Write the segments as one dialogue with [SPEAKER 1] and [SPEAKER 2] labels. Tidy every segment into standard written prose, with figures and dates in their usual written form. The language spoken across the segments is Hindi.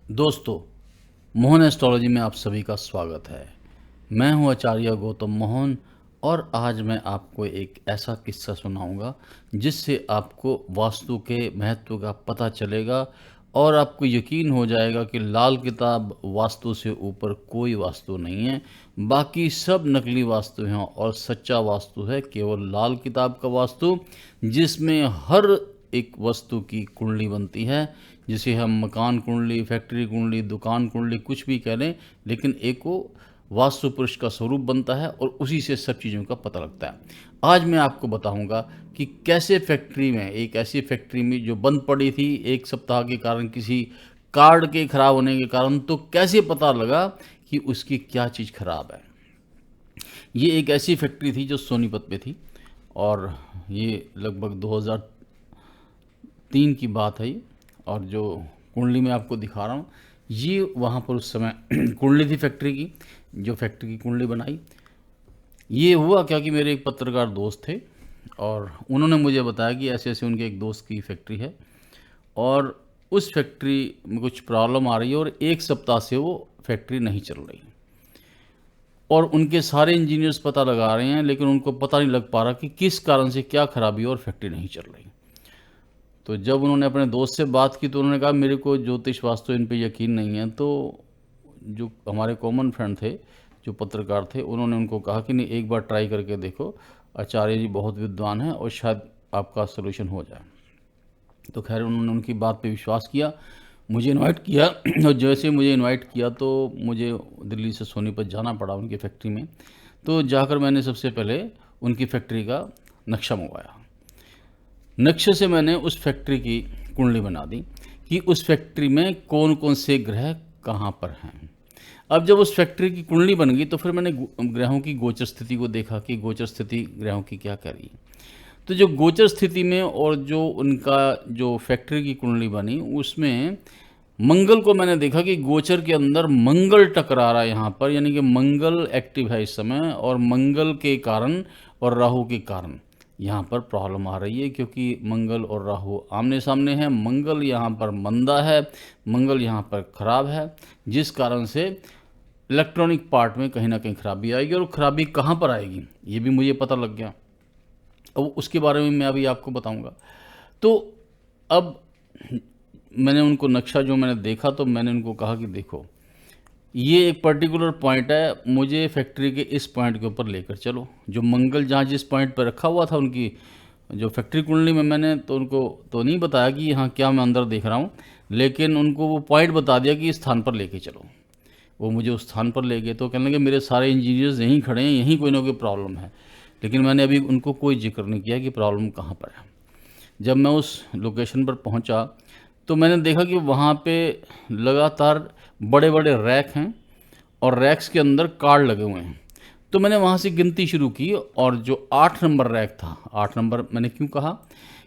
[SPEAKER 1] दोस्तों, मोहन एस्ट्रोलॉजी में आप सभी का स्वागत है। मैं हूं आचार्य गौतम मोहन और आज मैं आपको एक ऐसा किस्सा सुनाऊंगा जिससे आपको वास्तु के महत्व का पता चलेगा और आपको यकीन हो जाएगा कि लाल किताब वास्तु से ऊपर कोई वास्तु नहीं है। बाकी सब नकली वास्तु हैं और सच्चा वास्तु है केवल लाल किताब का वास्तु, जिसमें हर एक वस्तु की कुंडली बनती है, जिसे हम मकान कुंडली, फैक्ट्री कुंडली, दुकान कुंडली कुछ भी कह लें, लेकिन एक वो वास्तु पुरुष का स्वरूप बनता है और उसी से सब चीज़ों का पता लगता है। आज मैं आपको बताऊंगा कि कैसे फैक्ट्री में, एक ऐसी फैक्ट्री में जो बंद पड़ी थी 1 सप्ताह के कारण, किसी कार्ड के खराब होने के कारण, तो कैसे पता लगा कि उसकी क्या चीज़ खराब है। ये एक ऐसी फैक्ट्री थी जो सोनीपत पे थी और ये लगभग 2003 की बात है ये। और जो कुंडली मैं आपको दिखा रहा हूँ, ये वहाँ पर उस समय कुंडली थी फैक्ट्री की, जो फैक्ट्री की कुंडली बनाई। ये हुआ क्या कि मेरे एक पत्रकार दोस्त थे और उन्होंने मुझे बताया कि ऐसे ऐसे उनके एक दोस्त की फैक्ट्री है और उस फैक्ट्री में कुछ प्रॉब्लम आ रही है और 1 सप्ताह से वो फैक्ट्री नहीं चल रही और उनके सारे इंजीनियर्स पता लगा रहे हैं, लेकिन उनको पता नहीं लग पा रहा कि किस कारण से क्या खराबी है और फैक्ट्री नहीं चल रही। तो जब उन्होंने अपने दोस्त से बात की तो उन्होंने कहा मेरे को ज्योतिष वास्तु इन पे यकीन नहीं है। तो जो हमारे कॉमन फ्रेंड थे, जो पत्रकार थे, उन्होंने उनको कहा कि नहीं, एक बार ट्राई करके देखो, आचार्य जी बहुत विद्वान हैं और शायद आपका सोल्यूशन हो जाए। तो खैर उन्होंने उनकी बात पे विश्वास किया, मुझे इनवाइट किया और जैसे मुझे इनवाइट किया तो मुझे दिल्ली से सोनीपत जाना पड़ा उनकी फैक्ट्री में। तो जाकर मैंने सबसे पहले उनकी फैक्ट्री का नक्शा मंगवाया। नक्शे से मैंने उस फैक्ट्री की कुंडली बना दी कि उस फैक्ट्री में कौन कौन से ग्रह कहाँ पर हैं। अब जब उस फैक्ट्री की कुंडली बन गई तो फिर मैंने ग्रहों की गोचर स्थिति को देखा कि गोचर स्थिति ग्रहों की क्या कर रही है। तो जो गोचर स्थिति में और जो उनका जो फैक्ट्री की कुंडली बनी उसमें मंगल को मैंने देखा कि गोचर के अंदर मंगल टकरा रहा है यहाँ पर, यानी कि मंगल एक्टिव है इस समय और मंगल के कारण और राहु के कारण यहाँ पर प्रॉब्लम आ रही है, क्योंकि मंगल और राहु आमने सामने हैं। मंगल यहाँ पर मंदा है, मंगल यहाँ पर खराब है, जिस कारण से इलेक्ट्रॉनिक पार्ट में कहीं ना कहीं खराबी आएगी। और खराबी कहाँ पर आएगी ये भी मुझे पता लग गया, अब उसके बारे में मैं अभी आपको बताऊंगा। तो अब मैंने उनको नक्शा जो मैंने देखा तो मैंने उनको कहा कि देखो, ये एक पर्टिकुलर पॉइंट है, मुझे फैक्ट्री के इस पॉइंट के ऊपर लेकर चलो। जो मंगल जहाँ जिस पॉइंट पर रखा हुआ था उनकी जो फैक्ट्री कुंडली में, मैंने तो उनको तो नहीं बताया कि यहाँ क्या मैं अंदर देख रहा हूँ, लेकिन उनको वो पॉइंट बता दिया कि इस स्थान पर लेके चलो। वो मुझे उस स्थान पर ले गए तो कहने लगे मेरे सारे इंजीनियर्स यहीं खड़े हैं, यहीं कोई ना कोई प्रॉब्लम है। लेकिन मैंने अभी उनको कोई जिक्र नहीं किया कि प्रॉब्लम कहाँ पर है। जब मैं उस लोकेशन पर पहुंचा तो मैंने देखा कि वहाँ पे लगातार बड़े बड़े रैक हैं और रैक्स के अंदर कार्ड लगे हुए हैं। तो मैंने वहाँ से गिनती शुरू की और जो 8 नंबर रैक था, 8 नंबर मैंने क्यों कहा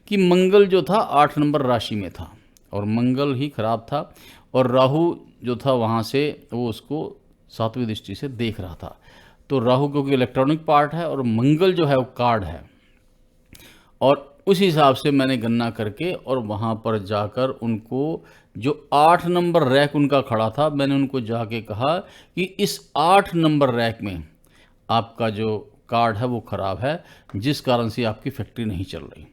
[SPEAKER 1] कि मंगल जो था 8 नंबर राशि में था और मंगल ही खराब था और राहु जो था वहाँ से वो उसको 7वीं दृष्टि से देख रहा था। तो राहु क्योंकि इलेक्ट्रॉनिक पार्ट है और मंगल जो है वो कार्ड है, और उस हिसाब से मैंने गणना करके और वहाँ पर जाकर उनको जो 8 नंबर रैक उनका खड़ा था, मैंने उनको जाके कहा कि इस 8 नंबर रैक में आपका जो कार्ड है वो ख़राब है, जिस कारण से आपकी फैक्ट्री नहीं चल रही।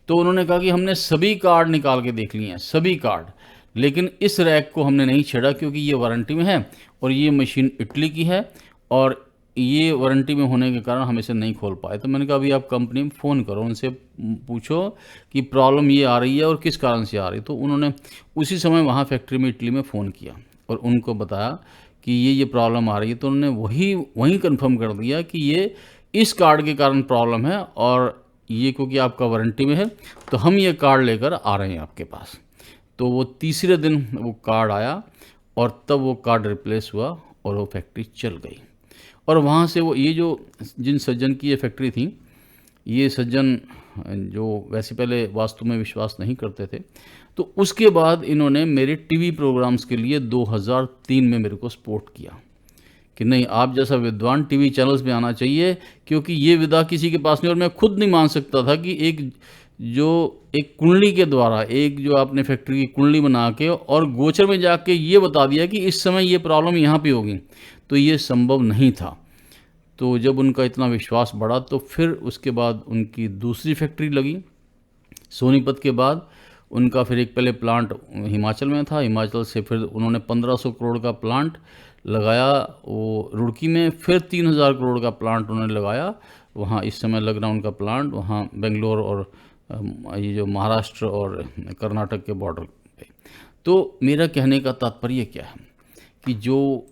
[SPEAKER 1] तो उन्होंने कहा कि हमने सभी कार्ड निकाल के देख लिए हैं, सभी कार्ड, लेकिन इस रैक को हमने नहीं छेड़ा क्योंकि ये वारंटी में है और ये मशीन इटली की है और ये वारंटी में होने के कारण हम इसे नहीं खोल पाए। तो मैंने कहा अभी आप कंपनी में फ़ोन करो, उनसे पूछो कि प्रॉब्लम ये आ रही है और किस कारण से आ रही है। तो उन्होंने उसी समय वहाँ फैक्ट्री में इटली में फ़ोन किया और उनको बताया कि ये प्रॉब्लम आ रही है। तो उन्होंने वहीं कंफर्म कर दिया कि ये इस कार्ड के कारण प्रॉब्लम है और ये क्योंकि आपका वारंटी में है तो हम ये कार्ड लेकर आ रहे हैं आपके पास। तो वो तीसरे दिन वो कार्ड आया और तब वो कार्ड रिप्लेस हुआ और वो फैक्ट्री चल गई। और वहाँ से वो ये जो जिन सज्जन की ये फैक्ट्री थी, ये सज्जन जो वैसे पहले वास्तु में विश्वास नहीं करते थे, तो उसके बाद इन्होंने मेरे टीवी प्रोग्राम्स के लिए 2003 में मेरे को सपोर्ट किया कि नहीं, आप जैसा विद्वान टीवी चैनल्स में आना चाहिए, क्योंकि ये विदा किसी के पास नहीं। और मैं खुद नहीं मान सकता था कि एक जो एक कुंडली के द्वारा, एक जो आपने फैक्ट्री की कुंडली बना के और गोचर में जाके ये बता दिया कि इस समय ये प्रॉब्लम यहाँ पे होगी, तो ये संभव नहीं था। तो जब उनका इतना विश्वास बढ़ा तो फिर उसके बाद उनकी दूसरी फैक्ट्री लगी। सोनीपत के बाद उनका फिर एक पहले प्लांट हिमाचल में था, हिमाचल से फिर उन्होंने 1500 करोड़ का प्लांट लगाया वो रुड़की में, फिर 3000 करोड़ का प्लांट उन्होंने लगाया वहाँ। इस समय लग रहा उनका प्लांट वहाँ बेंगलोर और ये जो महाराष्ट्र और कर्नाटक के बॉर्डर पे। तो मेरा कहने का तात्पर्य क्या है कि जो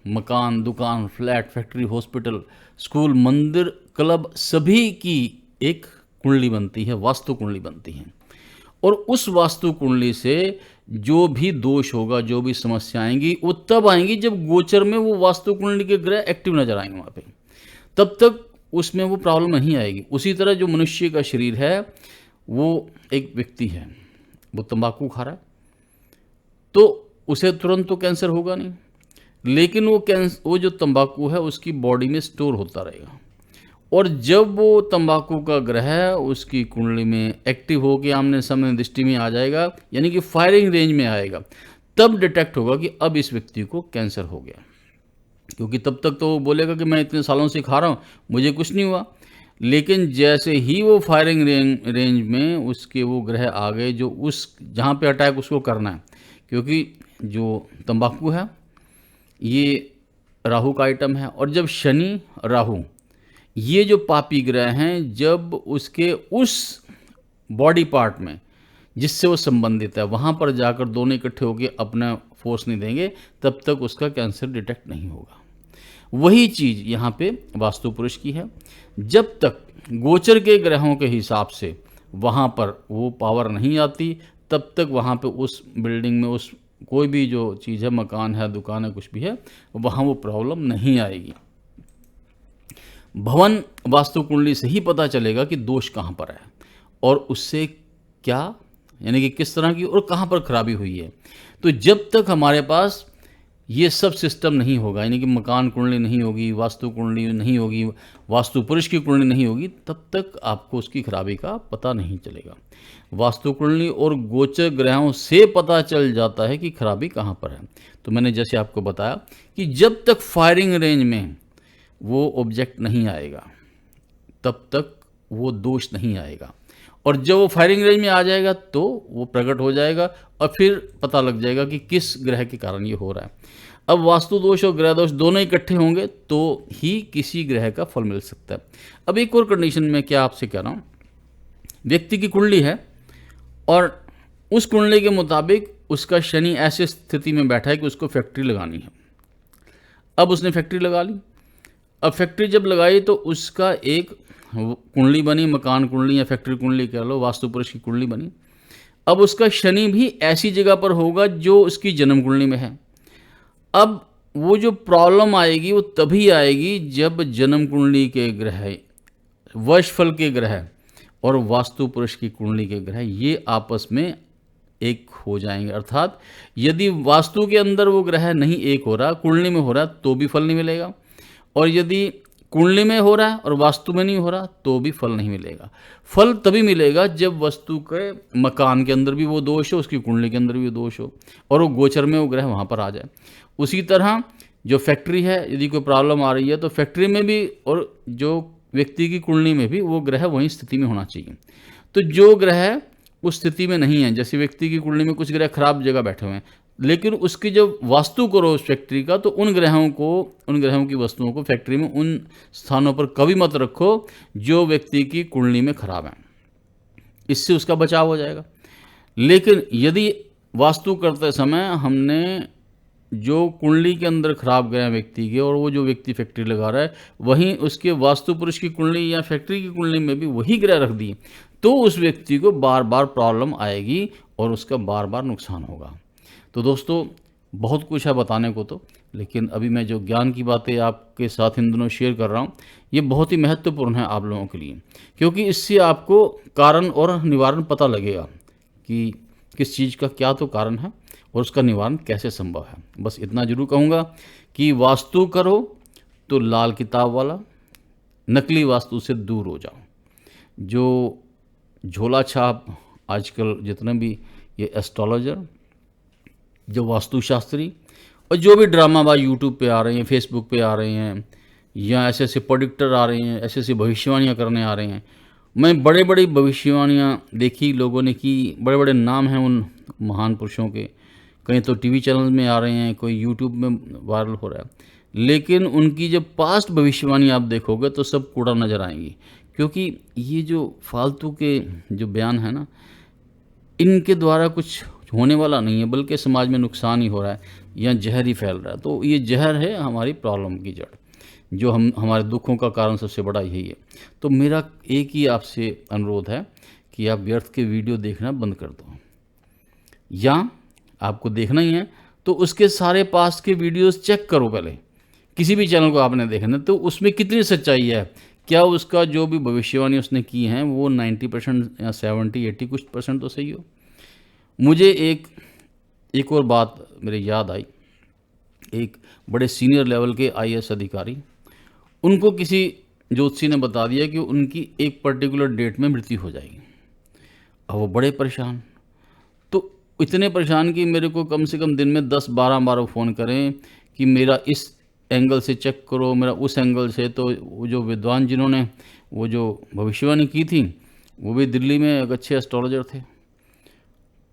[SPEAKER 1] मकान, दुकान, फ्लैट, फैक्ट्री, हॉस्पिटल, स्कूल, मंदिर, क्लब, सभी की एक कुंडली बनती है, वास्तु कुंडली बनती है। और उस वास्तु कुंडली से जो भी दोष होगा, जो भी समस्या आएंगी, वो तब आएंगी जब गोचर में वो वास्तु कुंडली के ग्रह एक्टिव नजर आएंगे वहाँ पे। तब तक उसमें वो प्रॉब्लम नहीं आएगी। उसी तरह जो मनुष्य का शरीर है, वो एक व्यक्ति है, वो तंबाकू खा रहा है तो उसे तुरंत तो कैंसर होगा नहीं, लेकिन वो जो तंबाकू है उसकी बॉडी में स्टोर होता रहेगा। और जब वो तंबाकू का ग्रह उसकी कुंडली में एक्टिव होकर आमने सामने दृष्टि में आ जाएगा, यानी कि फायरिंग रेंज में आएगा, तब डिटेक्ट होगा कि अब इस व्यक्ति को कैंसर हो गया। क्योंकि तब तक तो वो बोलेगा कि मैं इतने सालों से खा रहा हूँ, मुझे कुछ नहीं हुआ। लेकिन जैसे ही वो फायरिंग रेंज में उसके वो ग्रह आ गए जो उस जहाँ पे अटैक उसको करना है, क्योंकि जो तंबाकू है ये राहु का आइटम है। और जब शनि, राहु, ये जो पापी ग्रह हैं, जब उसके उस बॉडी पार्ट में जिससे वो संबंधित है वहाँ पर जाकर दोनों इकट्ठे होकर अपना फोर्स नहीं देंगे, तब तक उसका कैंसर डिटेक्ट नहीं होगा। वही चीज़ यहाँ पे वास्तु पुरुष की है। जब तक गोचर के ग्रहों के हिसाब से वहाँ पर वो पावर नहीं आती, तब तक वहाँ पे उस बिल्डिंग में, उस कोई भी जो चीज़ है, मकान है, दुकान है, कुछ भी है, वहाँ वो प्रॉब्लम नहीं आएगी। भवन वास्तु कुंडली से ही पता चलेगा कि दोष कहाँ पर है और उससे क्या, यानी कि किस तरह की और कहाँ पर खराबी हुई है। तो जब तक हमारे पास ये सब सिस्टम नहीं होगा, यानी कि मकान कुंडली नहीं होगी, वास्तु कुंडली नहीं होगी, वास्तु पुरुष की कुंडली नहीं होगी, तब तक आपको उसकी खराबी का पता नहीं चलेगा। वास्तु कुंडली और गोचर ग्रहों से पता चल जाता है कि खराबी कहाँ पर है। तो मैंने जैसे आपको बताया कि जब तक फायरिंग रेंज में वो ऑब्जेक्ट नहीं आएगा, तब तक वो दोष नहीं आएगा। और जब वो फायरिंग रेंज में आ जाएगा तो वो प्रकट हो जाएगा और फिर पता लग जाएगा कि किस ग्रह के कारण ये हो रहा है। अब वास्तु दोष और ग्रह दोष दोनों इकट्ठे होंगे तो ही किसी ग्रह का फल मिल सकता है। अब एक और कंडीशन में क्या आपसे कह रहा हूँ, व्यक्ति की कुंडली है और उस कुंडली के मुताबिक उसका शनि ऐसे स्थिति में बैठा है कि उसको फैक्ट्री लगानी है। अब उसने फैक्ट्री लगा ली। अब फैक्ट्री जब लगाई तो उसका एक कुंडली बनी, मकान कुंडली या फैक्ट्री कुंडली कह लो, वास्तु पुरुष की कुंडली बनी। अब उसका शनि भी ऐसी जगह पर होगा जो उसकी जन्म कुंडली में है। अब वो जो प्रॉब्लम आएगी वो तभी आएगी जब जन्म कुंडली के ग्रह, वर्षफल के ग्रह और वास्तु पुरुष की कुंडली के ग्रह ये आपस में एक हो जाएंगे। अर्थात यदि वास्तु के अंदर वो ग्रह नहीं एक हो रहा, कुंडली में हो रहा, तो भी फल नहीं मिलेगा। और यदि कुंडली में हो रहा है और वास्तु में नहीं हो रहा तो भी फल नहीं मिलेगा। फल तभी मिलेगा जब वस्तु के मकान के अंदर भी वो दोष हो, उसकी कुंडली के अंदर भी वो दोष हो और वो गोचर में वो ग्रह वहाँ पर आ जाए। उसी तरह जो फैक्ट्री है, यदि कोई प्रॉब्लम आ रही है तो फैक्ट्री में भी और जो व्यक्ति की कुंडली में भी वो ग्रह वही स्थिति में होना चाहिए। तो जो ग्रह उस स्थिति में नहीं है, जैसे व्यक्ति की कुंडली में कुछ ग्रह खराब जगह बैठे हुए हैं, लेकिन उसकी जब वास्तु करो उस फैक्ट्री का, तो उन ग्रहों की वस्तुओं को फैक्ट्री में उन स्थानों पर कभी मत रखो जो व्यक्ति की कुंडली में खराब है, इससे उसका बचाव हो जाएगा। लेकिन यदि वास्तु करते समय हमने जो कुंडली के अंदर खराब गया व्यक्ति के और वो जो व्यक्ति फैक्ट्री लगा रहा है वहीं उसके वास्तु पुरुष की कुंडली या फैक्ट्री की कुंडली में भी वही ग्रह रख दिए, तो उस व्यक्ति को बार बार प्रॉब्लम आएगी और उसका बार बार नुकसान होगा। तो दोस्तों बहुत कुछ है बताने को तो, लेकिन अभी मैं जो ज्ञान की बातें आपके साथ इन दिनों शेयर कर रहा हूँ ये बहुत ही महत्वपूर्ण है आप लोगों के लिए, क्योंकि इससे आपको कारण और निवारण पता लगेगा कि किस चीज़ का क्या तो कारण है और उसका निवारण कैसे संभव है। बस इतना जरूर कहूँगा कि वास्तु करो तो लाल किताब वाला, नकली वास्तु से दूर हो जाओ। जो झोला छाप आजकल जितने भी ये एस्ट्रोलॉजर, जो वास्तुशास्त्री और जो भी ड्रामाबाज यूट्यूब पे आ रहे हैं, फेसबुक पे आ रहे हैं, या ऐसे ऐसे प्रोडिक्टर आ रहे हैं, ऐसे ऐसे भविष्यवाणियाँ करने आ रहे हैं। मैं बड़े बड़ी भविष्यवाणियाँ देखी लोगों ने की, बड़े बड़े नाम हैं उन महान पुरुषों के, कहीं तो टीवी चैनल में आ रहे हैं, कोई यूट्यूब में वायरल हो रहा है, लेकिन उनकी जब पास्ट भविष्यवाणी आप देखोगे तो सब कूड़ा नज़र आएंगी। क्योंकि ये जो फालतू के जो बयान है ना, इनके द्वारा कुछ होने वाला नहीं है, बल्कि समाज में नुकसान ही हो रहा है या जहर ही फैल रहा है। तो ये जहर है हमारी प्रॉब्लम की जड़, जो हमारे दुखों का कारण सबसे बड़ा यही है। तो मेरा एक ही आपसे अनुरोध है कि आप व्यर्थ के वीडियो देखना बंद कर दो, या आपको देखना ही है तो उसके सारे पास्ट के वीडियोस चेक करो पहले। किसी भी चैनल को आपने देखना तो उसमें कितनी सच्चाई है, क्या उसका जो भी भविष्यवाणी उसने की हैं वो 90% या 70-80 कुछ % तो सही हो। मुझे एक और बात मेरे याद आई। एक बड़े सीनियर लेवल के IAS अधिकारी, उनको किसी ज्योतिषी ने बता दिया कि उनकी एक पर्टिकुलर डेट में मृत्यु हो जाएगी। अब वो बड़े परेशान, तो इतने परेशान कि मेरे को कम से कम दिन में 10-12 बार फ़ोन करें कि मेरा इस एंगल से चेक करो, मेरा उस एंगल से। तो वो जो विद्वान जिन्होंने वो जो भविष्यवाणी की थी, वो भी दिल्ली में एक अच्छे एस्ट्रोलॉजर थे।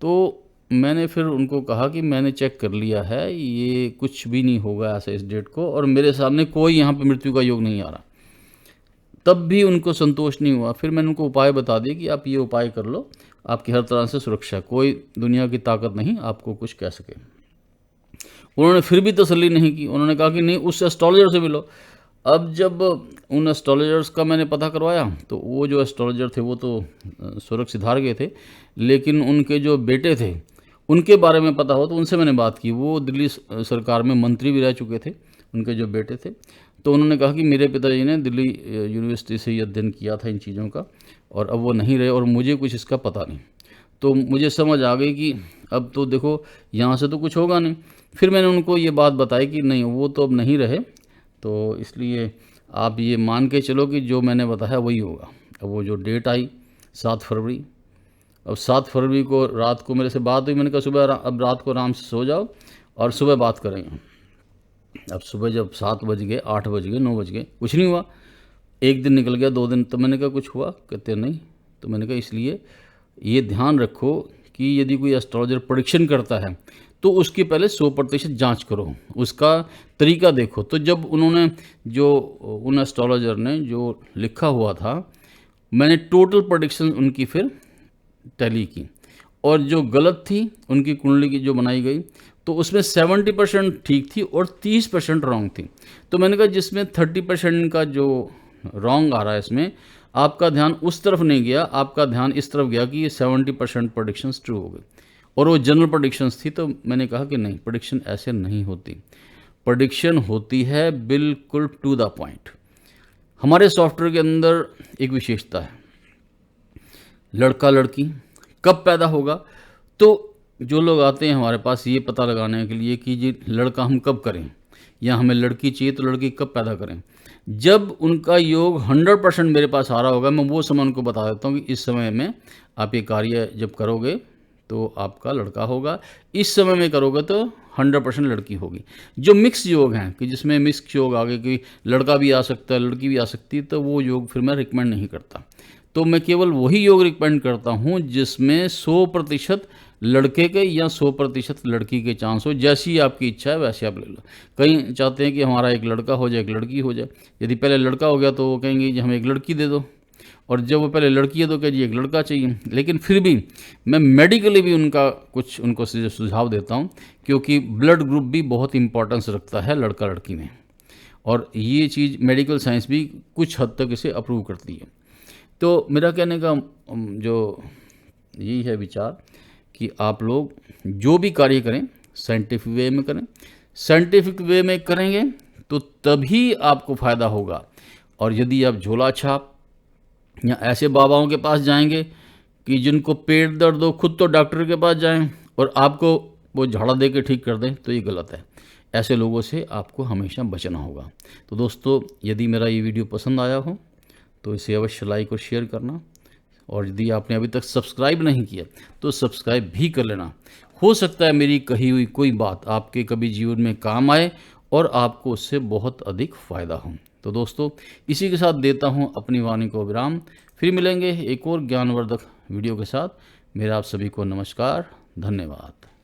[SPEAKER 1] तो मैंने फिर उनको कहा कि मैंने चेक कर लिया है, ये कुछ भी नहीं होगा ऐसे इस डेट को, और मेरे सामने कोई यहाँ पे मृत्यु का योग नहीं आ रहा। तब भी उनको संतोष नहीं हुआ। फिर मैंने उनको उपाय बता दिए कि आप ये उपाय कर लो, आपकी हर तरह से सुरक्षा, कोई दुनिया की ताकत नहीं आपको कुछ कह सके। उन्होंने फिर भी तसल्ली नहीं की, उन्होंने कहा कि नहीं, उस एस्ट्रोलॉजर से मिलो। अब जब उन एस्ट्रोलॉजर्स का मैंने पता करवाया तो वो जो एस्ट्रोलॉजर थे वो तो सुरक्षित हार गए थे, लेकिन उनके जो बेटे थे उनके बारे में पता हो तो उनसे मैंने बात की। वो दिल्ली सरकार में मंत्री भी रह चुके थे, उनके जो बेटे थे। तो उन्होंने कहा कि मेरे पिताजी ने दिल्ली यूनिवर्सिटी से ये अध्ययन किया था इन चीज़ों का, और अब वो नहीं रहे और मुझे कुछ इसका पता नहीं। तो मुझे समझ आ गई कि अब तो देखो यहाँ से तो कुछ होगा नहीं। फिर मैंने उनको ये बात बताई कि नहीं, वो तो अब नहीं रहे, तो इसलिए आप ये मान के चलो कि जो मैंने बताया वही होगा। अब वो जो डेट आई 7 फरवरी, अब 7 फरवरी को रात को मेरे से बात हुई। मैंने कहा सुबह अब रात को आराम से सो जाओ और सुबह बात करेंगे। अब सुबह जब 7 बज गए, 8 बज गए, 9 बज गए, कुछ नहीं हुआ। एक दिन निकल गया, 2 दिन, तो मैंने कहा कुछ हुआ? कहते नहीं। तो मैंने कहा इसलिए ये ध्यान रखो कि यदि कोई एस्ट्रोलॉजर प्रेडिक्शन करता है तो उसकी पहले 100% जांच करो, उसका तरीका देखो। तो जब उन्होंने जो उन एस्ट्रोलॉजर ने जो लिखा हुआ था, मैंने टोटल प्रेडिक्शन उनकी फिर टैली की, और जो गलत थी उनकी कुंडली की जो बनाई गई तो उसमें 70% ठीक थी और 30% रॉन्ग थी। तो मैंने कहा जिसमें 30% का जो रॉन्ग आ रहा है, इसमें आपका ध्यान उस तरफ नहीं गया, आपका ध्यान इस तरफ गया कि ये 70% प्रेडिक्शंस ट्रू हो गई, और वो जनरल प्रेडिक्शंस थी। तो मैंने कहा कि नहीं, प्रेडिक्शन ऐसे नहीं होती। प्रेडिक्शन होती है बिल्कुल टू द पॉइंट। हमारे सॉफ्टवेयर के अंदर एक विशेषता है, लड़का लड़की कब पैदा होगा। तो जो लोग आते हैं हमारे पास ये पता लगाने के लिए कि जी लड़का हम कब करें, या हमें लड़की चाहिए तो लड़की कब पैदा करें, जब उनका योग 100% मेरे पास आ रहा होगा, मैं वो समय उनको बता देता हूँ कि इस समय में आप ये कार्य जब करोगे तो आपका लड़का होगा, इस समय में करोगे तो 100% लड़की होगी। जो मिक्स योग हैं कि जिसमें मिक्स योग आगे कि लड़का भी आ सकता है लड़की भी आ सकती है, तो वो योग फिर मैं रिकमेंड नहीं करता। तो मैं केवल वही योग रिकमेंड करता हूँ जिसमें 100% लड़के के या 100% लड़की के चांस हो। जैसी आपकी इच्छा है वैसे आप ले लो। कई चाहते हैं कि हमारा एक लड़का हो जाए एक लड़की हो जाए। यदि पहले लड़का हो गया तो वो कहेंगे जी हमें एक लड़की दे दो, और जब वो पहले लड़की है तो कहें जी एक लड़का चाहिए। लेकिन फिर भी मैं मेडिकली भी उनको सुझाव देता हूँ, क्योंकि ब्लड ग्रुप भी बहुत इंपॉर्टेंस रखता है लड़का लड़की में, और ये चीज़ मेडिकल साइंस भी कुछ हद तक इसे अप्रूव करती है। तो मेरा कहने का जो यही है विचार कि आप लोग जो भी कार्य करें साइंटिफिक वे में करें। साइंटिफिक वे में करेंगे तो तभी आपको फ़ायदा होगा। और यदि आप झोला छाप या ऐसे बाबाओं के पास जाएंगे कि जिनको पेट दर्द हो, खुद तो डॉक्टर के पास जाएं और आपको वो झाड़ा दे के ठीक कर दें, तो ये गलत है। ऐसे लोगों से आपको हमेशा बचना होगा। तो दोस्तों, यदि मेरा ये वीडियो पसंद आया हो तो इसे अवश्य लाइक और शेयर करना। और यदि आपने अभी तक सब्सक्राइब नहीं किया तो सब्सक्राइब भी कर लेना। हो सकता है मेरी कही हुई कोई बात आपके कभी जीवन में काम आए और आपको उससे बहुत अधिक फ़ायदा हो। तो दोस्तों, इसी के साथ देता हूँ अपनी वाणी को विराम। फिर मिलेंगे एक और ज्ञानवर्धक वीडियो के साथ। मेरा आप सभी को नमस्कार, धन्यवाद।